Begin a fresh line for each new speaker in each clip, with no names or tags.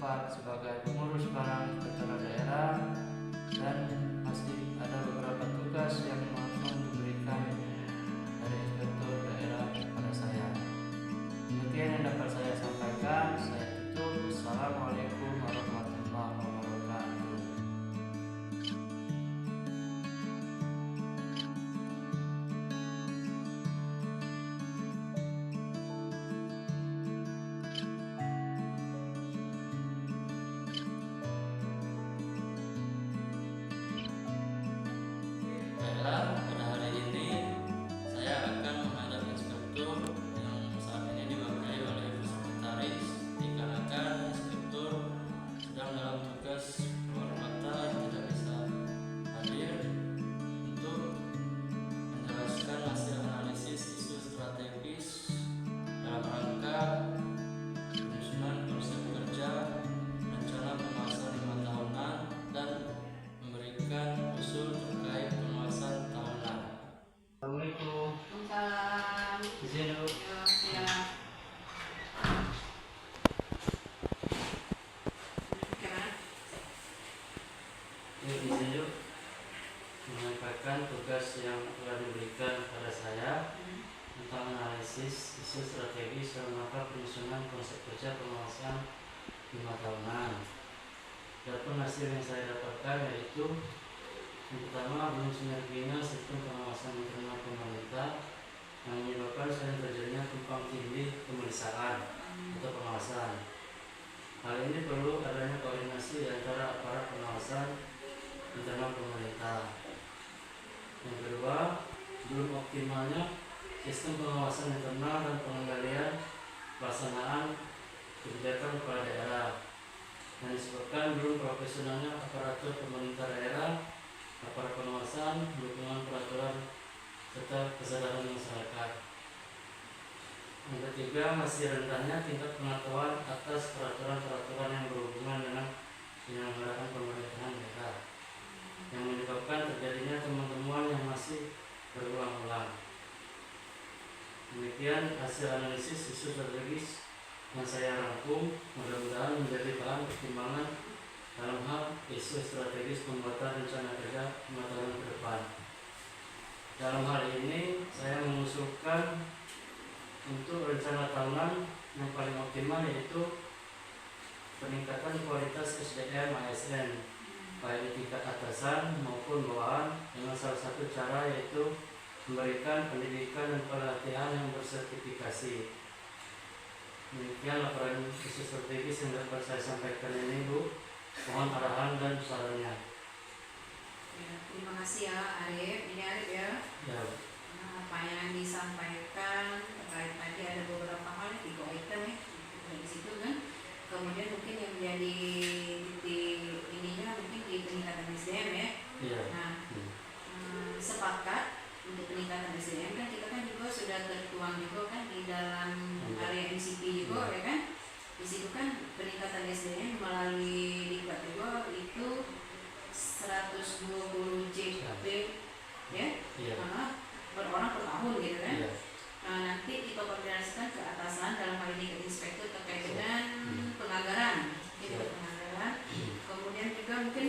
sempat sebagai pengurus barang inspektorat daerah, dan masih ada beberapa tugas yang memang diberikan dari inspektur daerah kepada saya. Demikian yang dapat saya sampaikan. Saya tutup. Assalamualaikum warahmatullahi wabarakatuh. Pada hari ini saya akan menghadap inspektur yang saat ini diwakili oleh Ibu Sekretaris, dikarenakan inspektur sedang dalam tugas keluar kota tidak bisa hadir untuk menjelaskan hasil analisis isu strategis dalam rangka penyusunan konsep kerja rencana pengawasan 5 tahunan dan memberikan usul terkait pengawasan tahunan. Assalamualaikum.
Waalaikumsalam.
Izin dulu.
Ya.
Izin dulu menyampaikan tugas yang telah diberikan kepada saya tentang analisis isu strategis dalam rangka penyusunan konsep kerja pengawasan 5 tahunan. Adapun hasil yang saya dapatkan yaitu yang pertama, belum sinerginya sistem pengawasan internal pemerintah yang menyebabkan sering terjadinya tumpang tindih pemeriksaan atau pengawasan. Hal ini perlu adanya koordinasi antara aparat pengawasan internal pemerintah. Yang kedua, belum optimalnya sistem pengawasan internal dan pengendalian pelaksanaan kebijakan kepala daerah yang disebabkan belum profesionalnya aparatur pemerintah daerah, aparat pengawasan, dukungan peraturan, serta kesadaran masyarakat. Yang ketiga, masih rendahnya tingkat pengetahuan atas peraturan-peraturan yang berhubungan dengan penyelenggaraan pemerintahan daerah, yang menyebabkan terjadinya temuan-temuan yang masih berulang-ulang. Demikian hasil analisis isu strategis yang saya rangkum, mudah-mudahan menjadi bahan pertimbangan dalam hal isu strategis pembuatan rencana kerja 5 tahun ke depan. Dalam hal ini, saya mengusulkan untuk rencana tahunan yang paling optimal yaitu peningkatan kualitas SDM ASN, baik di tingkat atasan maupun bawahan, dengan salah satu cara yaitu memberikan pendidikan dan pelatihan yang bersertifikasi. Demikian laporan isu strategis yang dapat saya sampaikan ini, Bu. Mohon arahan dan sarannya.
Ya, terima kasih ya Arif. Ini Arif ya.
Ya.
Apa yang disampaikan terkait tadi ada beberapa hal, 3 item ya dari situ kan. Kemudian mungkin yang menjadi titik ininya mungkin di peningkatan SDM ya.
Iya.
Nah, sepakat untuk peningkatan SDM kan kita kan juga sudah tertuang juga kan di dalam area MCP juga ya kan. Di situ kan peningkatan SDM melalui Diklat juga itu 120 JP ya, per orang per tahun gitu kan. Nah, nanti kita koordinasikan ke atasan dalam hal ini ke inspektur terkait dengan penganggaran, itu penganggaran. Kemudian juga mungkin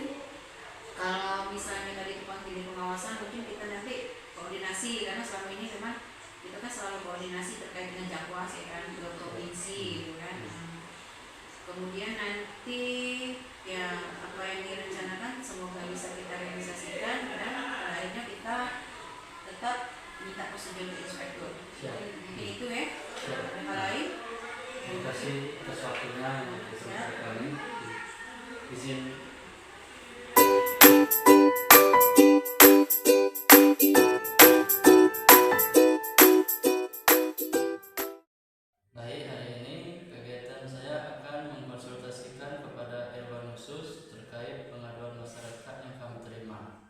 kalau misalnya dari tumpang tindih pengawasan mungkin kita nanti koordinasi, karena selama ini memang kita kan selalu koordinasi terkait dengan Jakwas ya kan, ke provinsi gitu kan. Kemudian nanti ya apa yang direncanakan semoga bisa kita realisasikan, dan pada akhirnya kita tetap minta persetujuan ke inspektur. Mungkin itu ya. Ada hal lain?
Terima kasih atas waktunya yang disampaikan kami. Izin. Baik, hari ini kegiatan saya akan mengkonsultasikan kepada Irwan khusus terkait pengaduan masyarakat yang kami terima.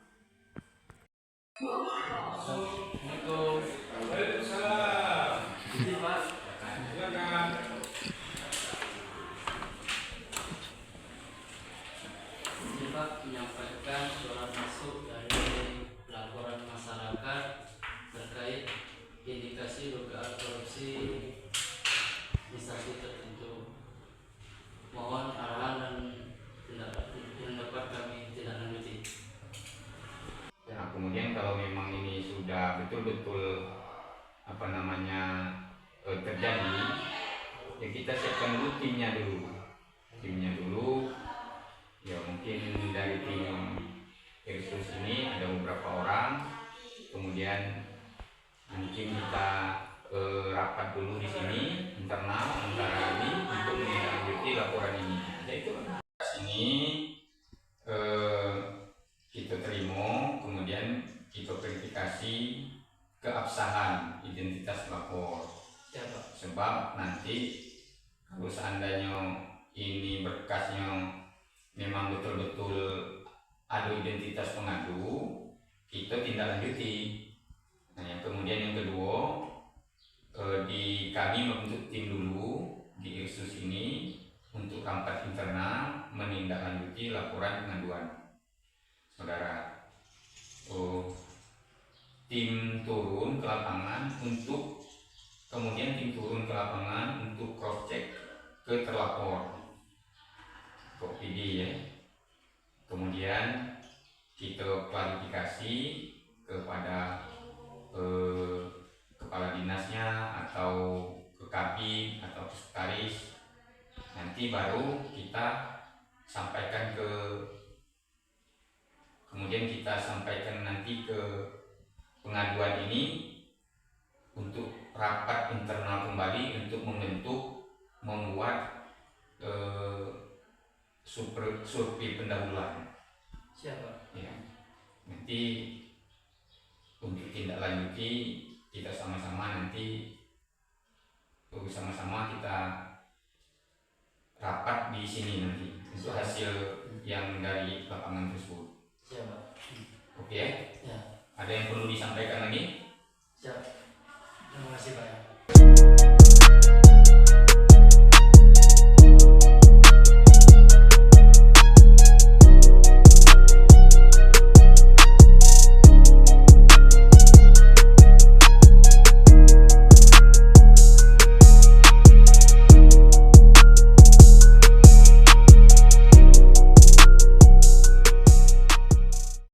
Assalamualaikum.
Waalaikumsalam.
Ini Pak.
Silakan.
Jadi ya kita siapkan dulu timnya dulu. Ya mungkin dari tim Irsus ini ada beberapa orang, kemudian mungkin kita rapat dulu di sini internal antara ini untuk menindaklanjuti laporan ini. Jadi itu ini kita terima, kemudian kita verifikasi keabsahan identitas lapor. Sebab nanti kalau seandainya ini berkasnya memang betul-betul ada identitas pengadu, kita tindak lanjuti. Nah, yang kemudian yang kedua, di kami membentuk tim dulu di Irsus ini untuk rapat internal menindaklanjuti laporan pengaduan saudara. Tim turun ke lapangan untuk cross check ke terlapor PD ya. Kemudian kita klarifikasi kepada kepala dinasnya atau ke Kabin atau ke sekretaris. Nanti baru kita sampaikan nanti ke pengaduan ini untuk rapat internal kembali untuk membuat survei pendahuluan.
Siapa?
Ya. Nanti untuk tindak lanjuti kita sama-sama kita rapat di sini nanti untuk hasil yang dari lapangan tersebut.
Siapa?
Oke.
Ya.
Ada yang perlu disampaikan lagi?